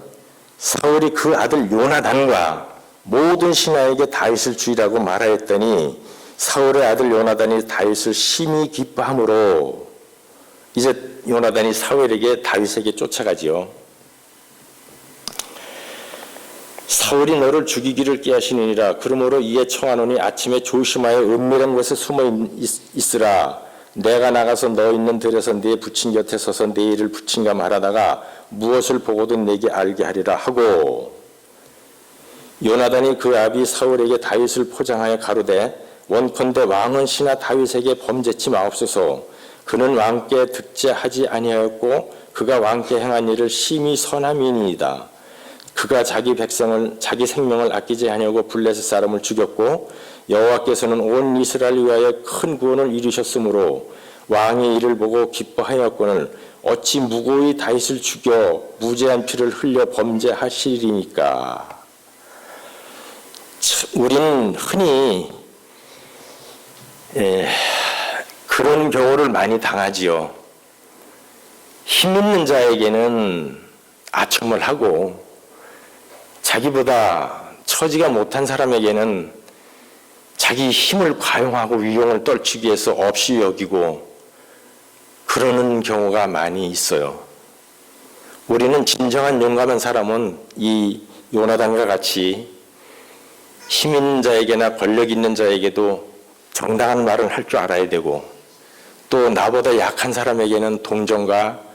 사울이 그 아들 요나단과 모든 신하에게 다윗을 죽이라고 말하였더니 사울의 아들 요나단이 다윗을 심히 기뻐함으로 이제 요나단이 사울에게 다윗에게 쫓아가지요. 사울이 너를 죽이기를 꾀하시느니라. 그러므로 이에 청하노니 아침에 조심하여 은밀한 곳에 숨어 있으라. 내가 나가서 너 있는 들에서 네 부친 곁에 서서 네 일을 부친과 말하다가 무엇을 보고든 내게 알게 하리라 하고, 요나단이 그 아비 사울에게 다윗을 포장하여 가로되 원컨대 왕은 신하 다윗에게 범죄치 마옵소서. 그는 왕께 득제하지 아니하였고 그가 왕께 행한 일을 심히 선함이니이다. 그가 자기 생명을 아끼지 아니하고 블레셋 사람을 죽였고 여호와께서는 온 이스라엘 위하여 큰 구원을 이루셨으므로 왕이 이를 보고 기뻐하였거늘 어찌 무고히 다윗을 죽여 무죄한 피를 흘려 범죄하시리니까. 우리는 흔히 그런 경우를 많이 당하지요. 힘 있는 자에게는 아첨을 하고 자기보다 처지가 못한 사람에게는 자기 힘을 과용하고 위용을 떨치기 위해서 없이 여기고 그러는 경우가 많이 있어요. 우리는 진정한 용감한 사람은 이 요나단과 같이 힘 있는 자에게나 권력 있는 자에게도 정당한 말을 할 줄 알아야 되고 또 나보다 약한 사람에게는 동정과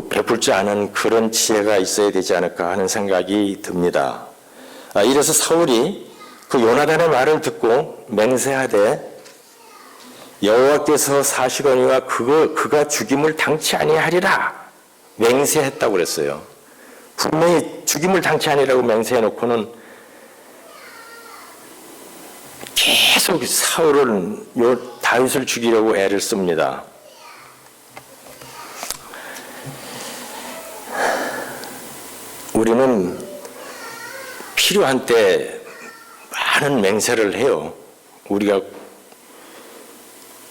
베풀 줄 아는 그런 지혜가 있어야 되지 않을까 하는 생각이 듭니다. 이래서 사울이 그 요나단의 말을 듣고 맹세하되 여호와께서 사시거니와 그가 죽임을 당치 아니하리라 맹세했다고 그랬어요. 분명히 죽임을 당치 아니라고 맹세해놓고는 계속 다윗을 죽이려고 애를 씁니다. 우리는 필요한 때 많은 맹세를 해요. 우리가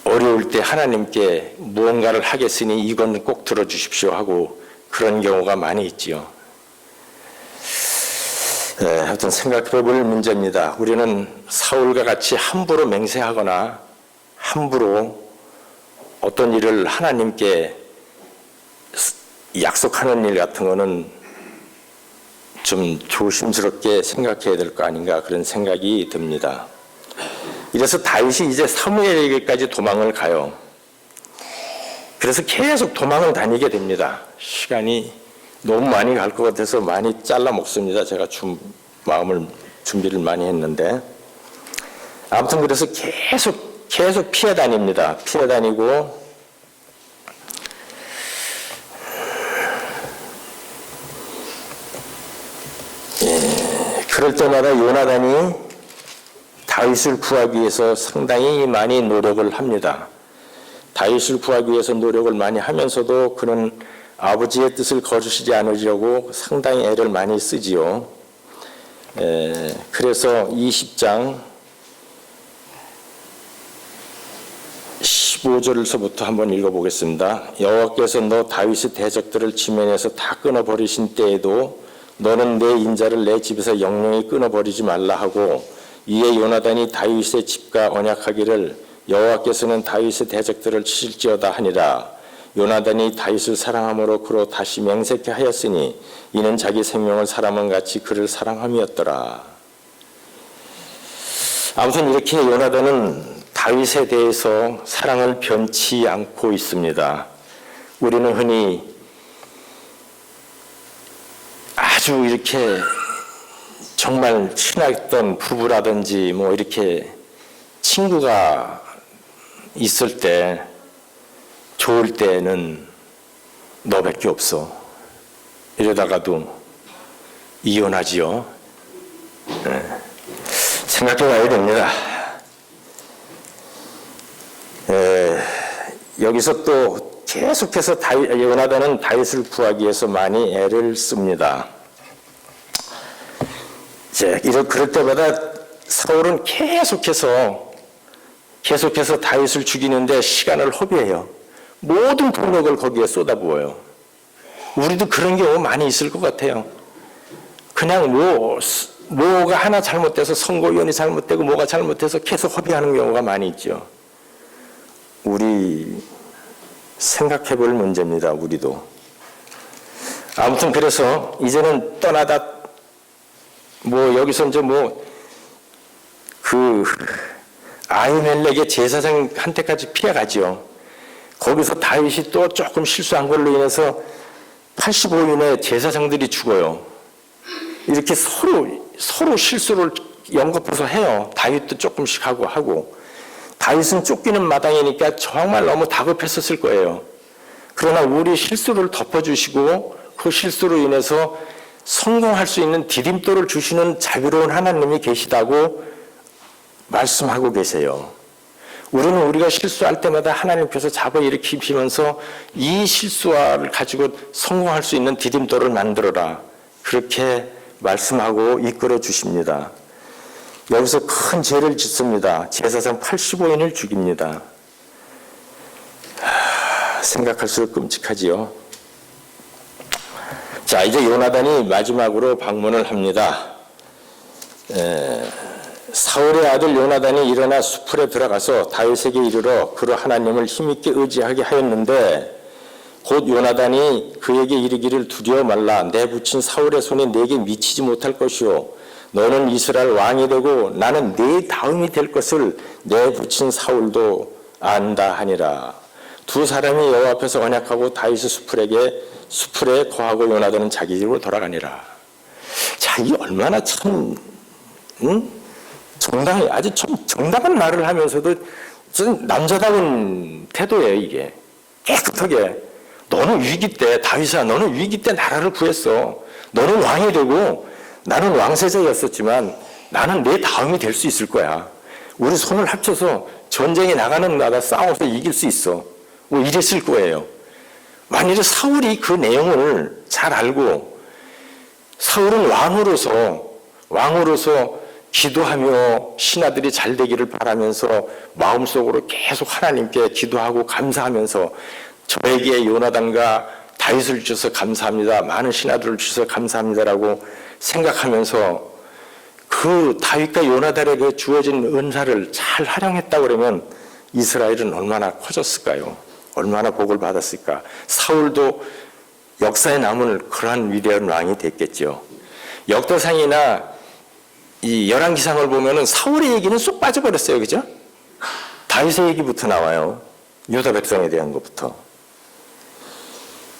어려울 때 하나님께 무언가를 하겠으니 이건 꼭 들어주십시오 하고 그런 경우가 많이 있지요. 하여튼 생각해 볼 문제입니다. 우리는 사울과 같이 함부로 맹세하거나 함부로 어떤 일을 하나님께 약속하는 일 같은 거는 좀 조심스럽게 생각해야 될 거 아닌가 그런 생각이 듭니다. 이래서 다윗이 이제 사무엘에게까지 도망을 가요. 그래서 계속 도망을 다니게 됩니다. 시간이 너무 많이 갈 것 같아서 많이 잘라 먹습니다. 제가 마음을 준비를 많이 했는데. 아무튼 그래서 계속 피해 다닙니다. 피해 다니고, 그럴 때마다 요나단이 다윗을 구하기 위해서 상당히 많이 노력을 합니다. 다윗을 구하기 위해서 노력을 많이 하면서도 그는 아버지의 뜻을 거스르지 않으려고 상당히 애를 많이 쓰지요. 그래서 20장 15절에서부터 한번 읽어보겠습니다. 여호와께서 너 다윗의 대적들을 지면에서 다 끊어버리신 때에도 너는 내 인자를 내 집에서 영영히 끊어버리지 말라 하고, 이에 요나단이 다윗의 집과 언약하기를 여호와께서는 다윗의 대적들을 치실지어다 하니라. 요나단이 다윗을 사랑함으로 그로 다시 맹세케 하였으니 이는 자기 생명을 사랑함 같이 그를 사랑함이었더라. 아무튼 이렇게 요나단은 다윗에 대해서 사랑을 변치 않고 있습니다. 우리는 흔히 아주 이렇게 정말 친했던 부부라든지 뭐 이렇게 친구가 있을 때 좋을 때는 너밖에 없어. 이러다가도 이혼하지요. 생각해 봐야 됩니다. 여기서 또 계속해서 요나단은 다윗을 구하기 위해서 많이 애를 씁니다. 그럴 때마다 사울은 계속해서 다윗을 죽이는데 시간을 허비해요. 모든 폭력을 거기에 쏟아부어요. 우리도 그런 경우 많이 있을 것 같아요. 그냥 뭐가 하나 잘못돼서 선거위원이 잘못되고 뭐가 잘못돼서 계속 허비하는 경우가 많이 있죠. 우리 생각해 볼 문제입니다. 우리도. 아무튼 그래서 이제는 떠나다 여기서 이제 아히멜렉의 제사장한테까지 피해가죠. 거기서 다윗이 또 조금 실수한 걸로 인해서 85인의 제사장들이 죽어요. 이렇게 서로 실수를 연거푸서 해요. 다윗도 조금씩 하고. 다윗은 쫓기는 마당이니까 정말 너무 다급했었을 거예요. 그러나 우리 실수를 덮어주시고 그 실수로 인해서 성공할 수 있는 디딤돌을 주시는 자비로운 하나님이 계시다고 말씀하고 계세요. 우리는 우리가 실수할 때마다 하나님께서 잡아 일으키시면서 이 실수를 가지고 성공할 수 있는 디딤돌을 만들어라. 그렇게 말씀하고 이끌어 주십니다. 여기서 큰 죄를 짓습니다. 제사장 85인을 죽입니다. 생각할수록 끔찍하지요. 자, 이제 요나단이 마지막으로 방문을 합니다. 사울의 아들 요나단이 일어나 수풀에 들어가서 다윗에게 이르러 그로 하나님을 힘있게 의지하게 하였는데, 곧 요나단이 그에게 이르기를 두려워 말라. 내 붙인 사울의 손이 내게 미치지 못할 것이요 너는 이스라엘 왕이 되고 나는 네 다음이 될 것을 내 붙인 사울도 안다 하니라. 두 사람이 여호와 앞에서 언약하고 다윗의 수풀에 거하고 요나단은 자기 집으로 돌아가니라. 자, 이 얼마나 참 아주 좀 정당한 말을 하면서도 남자다운 태도예요. 이게 깨끗하게. 너는 위기 때, 다윗아, 너는 위기 때 나라를 구했어. 너는 왕이 되고 나는 왕세자였었지만 나는 내 다음이 될 수 있을 거야. 우리 손을 합쳐서 전쟁에 나가는 나라 싸워서 이길 수 있어. 이랬을 거예요. 만일에 사울이 그 내용을 잘 알고, 사울은 왕으로서 기도하며 신하들이 잘 되기를 바라면서 마음속으로 계속 하나님께 기도하고 감사하면서 저에게 요나단과 다윗을 주셔서 감사합니다. 많은 신하들을 주셔서 감사합니다라고 생각하면서 그 다윗과 요나단에게 주어진 은사를 잘 활용했다고 그러면 이스라엘은 얼마나 커졌을까요? 얼마나 복을 받았을까? 사울도 역사에 남을 그러한 위대한 왕이 됐겠죠. 역대상이나 이 열왕기상을 보면은 사울의 얘기는 쏙 빠져버렸어요. 그죠? 다윗의 얘기부터 나와요. 유다 백성에 대한 것부터.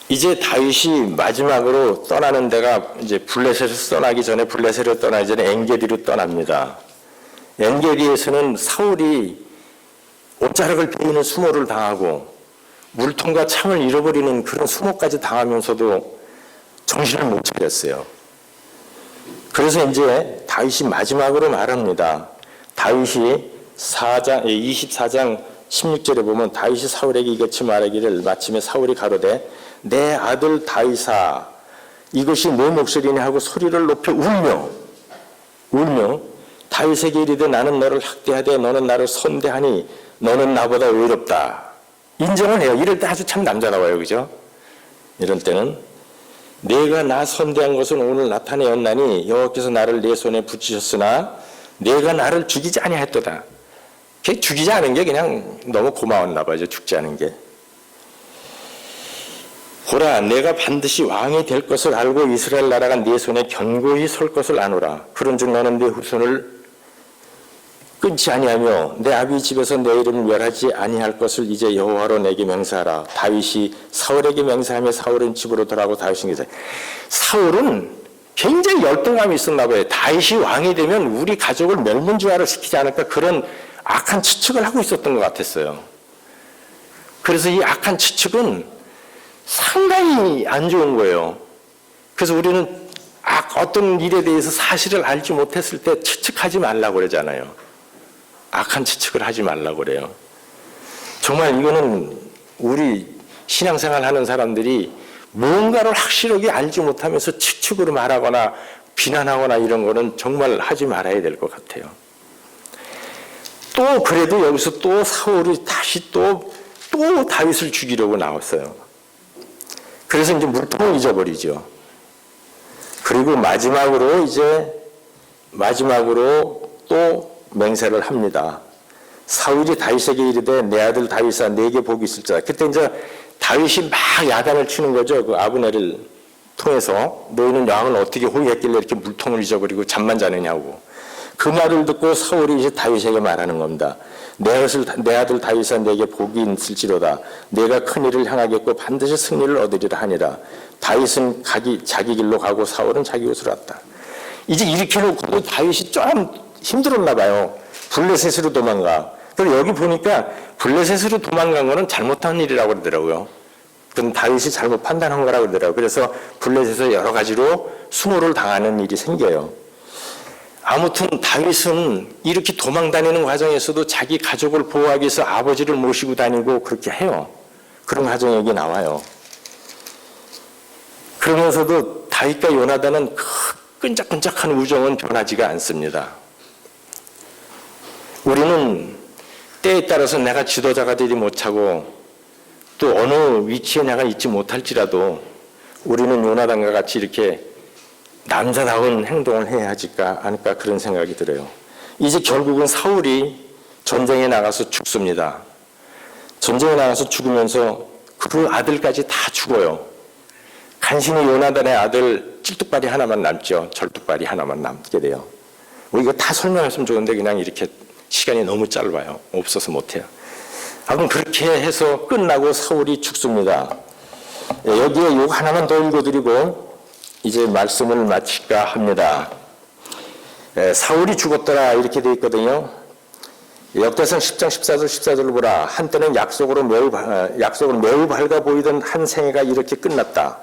이제 다윗이 마지막으로 떠나는 데가 이제 블레셋을 떠나기 전에 블레셋을 떠나기 전에 엔게디로 떠납니다. 엔게디에서는 사울이 옷자락을 베이는 수모를 당하고 물통과 창을 잃어버리는 그런 수모까지 당하면서도 정신을 못 차렸어요. 그래서 이제 다윗이 마지막으로 말합니다. 다윗이 24장 16절에 보면 다윗이 사울에게 이같이 말하기를 마침에 사울이 가로되 내 아들 다윗아 이것이 내 목소리니 하고 소리를 높여 울며 다윗에게 이르되 나는 너를 학대하되 너는 나를 선대하니 너는 나보다 외롭다. 인정을 해요. 이럴 때 아주 참 남자다워요. 그죠? 이럴 때는 내가 나 선대한 것은 오늘 나타내었나니 여호와께서 나를 내 손에 붙이셨으나 내가 나를 죽이지 아니하였도다. 죽이지 않은 게 그냥 너무 고마웠나 봐요. 죽지 않은 게. 보라 내가 반드시 왕이 될 것을 알고 이스라엘 나라가 네 손에 견고히 설 것을 아노라. 그런즉 너는 네 후손을 끊지 아니하며 내 아비 집에서 내 이름을 멸하지 아니할 것을 이제 여호와로 내게 맹세하라. 다윗이 사울에게 맹세하며 사울은 집으로 돌아가고 다윗에게 사울은 굉장히 열등감이 있었나 봐요. 다윗이 왕이 되면 우리 가족을 멸문지화를 시키지 않을까 그런 악한 추측을 하고 있었던 것 같았어요. 그래서 이 악한 추측은 상당히 안 좋은 거예요. 그래서 우리는 어떤 일에 대해서 사실을 알지 못했을 때 추측하지 말라고 그러잖아요. 악한 추측을 하지 말라고 그래요. 정말 이거는 우리 신앙생활 하는 사람들이 뭔가를 확실하게 알지 못하면서 추측으로 말하거나 비난하거나 이런 거는 정말 하지 말아야 될 것 같아요. 또 그래도 여기서 또 사울이 다시 또 다윗을 죽이려고 나왔어요. 그래서 이제 물통을 잊어버리죠. 그리고 마지막으로 또 맹세를 합니다. 사울이 다윗에게 이르되 내 아들 다윗아 내게 복이 있을지라. 그때 이제 다윗이 막 야단을 치는 거죠. 그 아브넬을 통해서 너희는 왕을 어떻게 호위했길래 이렇게 물통을 잊어버리고 잠만 자느냐고. 그 말을 듣고 사울이 이제 다윗에게 말하는 겁니다. 내 아들 다윗아 내게 복이 있을지로다. 내가 큰 일을 향하겠고 반드시 승리를 얻으리라 하니라. 다윗은 자기 길로 가고 사울은 자기 곳으로 왔다. 이제 이렇게 놓고도 다윗이 좀 힘들었나 봐요. 블레셋으로 도망가. 그리고 여기 보니까 블레셋으로 도망간 거는 잘못한 일이라고 그러더라고요. 그건 다윗이 잘못 판단한 거라고 그러더라고요. 그래서 블레셋에서 여러 가지로 수모를 당하는 일이 생겨요. 아무튼 다윗은 이렇게 도망다니는 과정에서도 자기 가족을 보호하기 위해서 아버지를 모시고 다니고 그렇게 해요. 그런 과정이 여기 나와요. 그러면서도 다윗과 요나단은 끈적끈적한 우정은 변하지가 않습니다. 우리는 때에 따라서 내가 지도자가 되지 못하고 또 어느 위치에 내가 있지 못할지라도 우리는 요나단과 같이 이렇게 남자다운 행동을 해야 하지 않을까 그런 생각이 들어요. 이제 결국은 사울이 전쟁에 나가서 죽습니다. 전쟁에 나가서 죽으면서 그 아들까지 다 죽어요. 간신히 요나단의 아들 찔뚝발이 하나만 남죠. 절뚝발이 하나만 남게 돼요. 이거 다 설명했으면 좋은데 그냥 이렇게 시간이 너무 짧아요. 없어서 못해요. 아무튼 그렇게 해서 끝나고 사울이 죽습니다. 여기에 요거 하나만 더 읽어드리고 이제 말씀을 마칠까 합니다. 사울이 죽었더라 이렇게 되어 있거든요. 역대상 10장 14절을 보라. 한때는 약속으로 매우 밝아 보이던 한 생애가 이렇게 끝났다.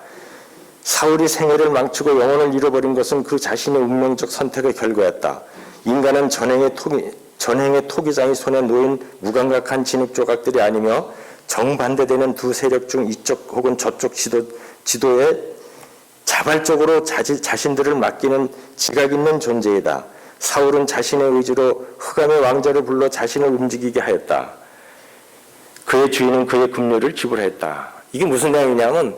사울이 생애를 망치고 영혼을 잃어버린 것은 그 자신의 운명적 선택의 결과였다. 인간은 전행의 토기장이 손에 놓인 무감각한 진흙 조각들이 아니며 정반대되는 두 세력 중 이쪽 혹은 저쪽 지도에 자발적으로 자신들을 맡기는 지각 있는 존재이다. 사울은 자신의 의지로 흑암의 왕자를 불러 자신을 움직이게 하였다. 그의 주인은 그의 급료를 지불했다. 이게 무슨 내용이냐면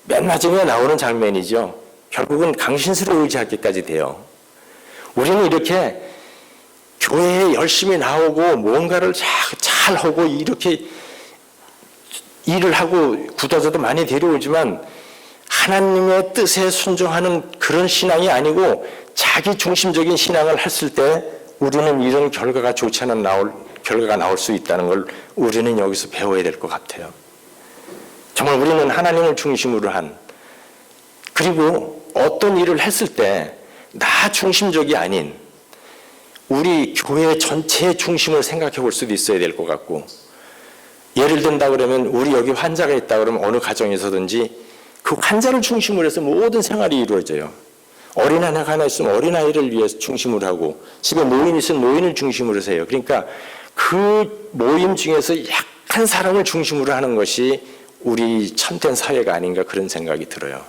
맨 마지막에 나오는 장면이죠. 결국은 강신스를 의지하기까지 돼요. 우리는 이렇게 교회에 열심히 나오고 뭔가를 잘하고 이렇게 일을 하고 구도자도 많이 데려오지만 하나님의 뜻에 순종하는 그런 신앙이 아니고 자기 중심적인 신앙을 했을 때 우리는 이런 결과가 좋지 않은 결과가 나올 수 있다는 걸 우리는 여기서 배워야 될 것 같아요. 정말 우리는 하나님을 중심으로 한, 그리고 어떤 일을 했을 때 나 중심적이 아닌 우리 교회 전체의 중심을 생각해 볼 수도 있어야 될 것 같고, 예를 든다 그러면 우리 여기 환자가 있다 그러면 어느 가정에서든지 그 환자를 중심으로 해서 모든 생활이 이루어져요. 어린아이가 하나 있으면 어린아이를 위해서 중심으로 하고, 집에 모임이 있으면 모임을 중심으로 해서 해요. 그러니까 그 모임 중에서 약한 사람을 중심으로 하는 것이 우리 참된 사회가 아닌가 그런 생각이 들어요.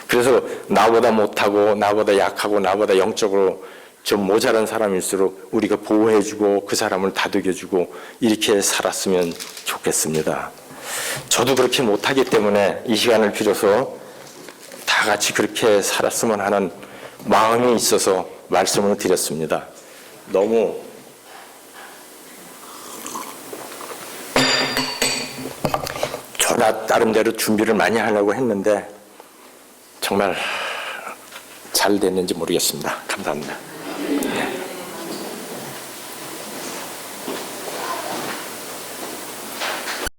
그래서 나보다 못하고 나보다 약하고 나보다 영적으로 좀 모자란 사람일수록 우리가 보호해주고 그 사람을 다독여주고 이렇게 살았으면 좋겠습니다. 저도 그렇게 못하기 때문에 이 시간을 빌어서 다 같이 그렇게 살았으면 하는 마음이 있어서 말씀을 드렸습니다. 너무 저나 나름대로 준비를 많이 하려고 했는데 정말 잘 됐는지 모르겠습니다. 감사합니다.